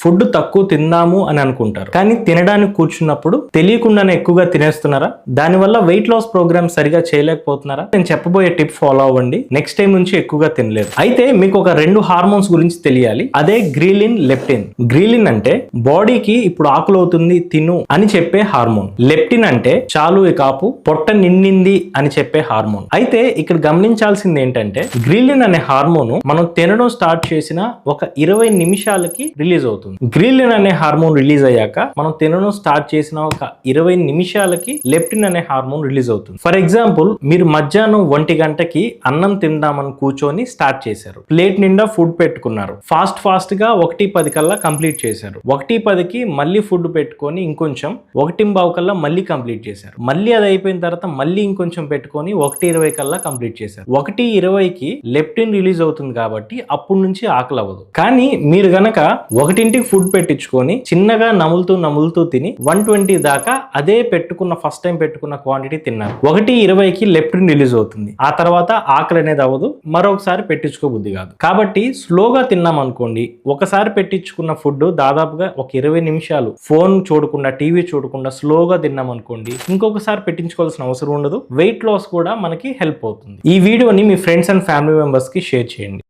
Food తక్కువ తిందాము అని అనుకుంటారు, కానీ తినడానికి కూర్చున్నప్పుడు తెలియకుండానే ఎక్కువగా తినేస్తున్నారా? దానివల్ల వెయిట్ లాస్ ప్రోగ్రామ్ సరిగా చేయలేకపోతున్నారా? నేను చెప్పబోయే టిప్ ఫాలో అవ్వండి, నెక్స్ట్ టైం నుంచి ఎక్కువగా తినలేరు. అయితే మీకు ఒక 2 హార్మోన్స్ గురించి తెలియాలి, అదే గ్రీలిన్, లెప్టిన్. గ్రీలిన్ అంటే బాడీకి ఇప్పుడు ఆకలి అవుతుంది తిను అని చెప్పే హార్మోన్. లెప్టిన్ అంటే చాలు ఇక ఆపు, పొట్ట నిండింది అని చెప్పే హార్మోన్. అయితే ఇక్కడ గమనించాల్సింది ఏంటంటే గ్రీలిన్ అనే హార్మోన్ మనం తినడం స్టార్ట్ చేసిన ఒక 20 నిమిషాలకి రిలీజ్ అవుతుంది. గ్రీలిన్ అనే హార్మోన్ రిలీజ్ అయ్యాక మనం తినడం స్టార్ట్ చేసిన ఒక 20 నిమిషాలకి లెప్టిన్ అనే హార్మోన్ రిలీజ్ అవుతుంది. ఫర్ ఎగ్జాంపుల్, మీరు మధ్యాహ్నం 1 గంటకి అన్నం తిందామని కూర్చొని స్టార్ట్ చేశారు. ప్లేట్ నిండా ఫుడ్ పెట్టుకున్నారు. ఫాస్ట్ గా 1:10 కల్లా కంప్లీట్ చేశారు. 1:10కి మళ్ళీ ఫుడ్ పెట్టుకొని ఇంకొంచెం 1:15 కల్లా మళ్ళీ కంప్లీట్ చేశారు. మళ్ళీ అది అయిపోయిన తర్వాత మళ్ళీ ఇంకొంచెం పెట్టుకొని 1:20 కల్లా కంప్లీట్ చేశారు. 1:20కి లెప్టిన్ రిలీజ్ అవుతుంది కాబట్టి అప్పటి నుంచి ఆకలి అవ్వదు. కానీ మీరు గనక 1ంటికి ఫుడ్ పెట్టించుకొని చిన్నగా నములుతూ తిని 1:20 దాకా అదే ఫస్ట్ టైం పెట్టుకున్న క్వాంటిటీ తిన్నారు. 1:20కి లెప్టిన్ రిలీజ్ అవుతుంది. ఆ తర్వాత ఆకలి అనేది అవ్వదు, మరొకసారి పెట్టించుకోబుద్ధి కాదు. కాబట్టి స్లోగా తిన్నాం అనుకోండి, ఒకసారి పెట్టించుకున్న ఫుడ్ దాదాపుగా ఒక 20 నిమిషాలు ఫోన్ చూడకుండా, టీవీ చూడకుండా స్లోగా తిన్నాం అనుకోండి, ఇంకొకసారి పెట్టించుకోవాల్సిన అవసరం ఉండదు. వెయిట్ లాస్ కూడా మనకి హెల్ప్ అవుతుంది. ఈ వీడియోని మీ ఫ్రెండ్స్ అండ్ ఫ్యామిలీ మెంబర్స్ కి షేర్ చేయండి.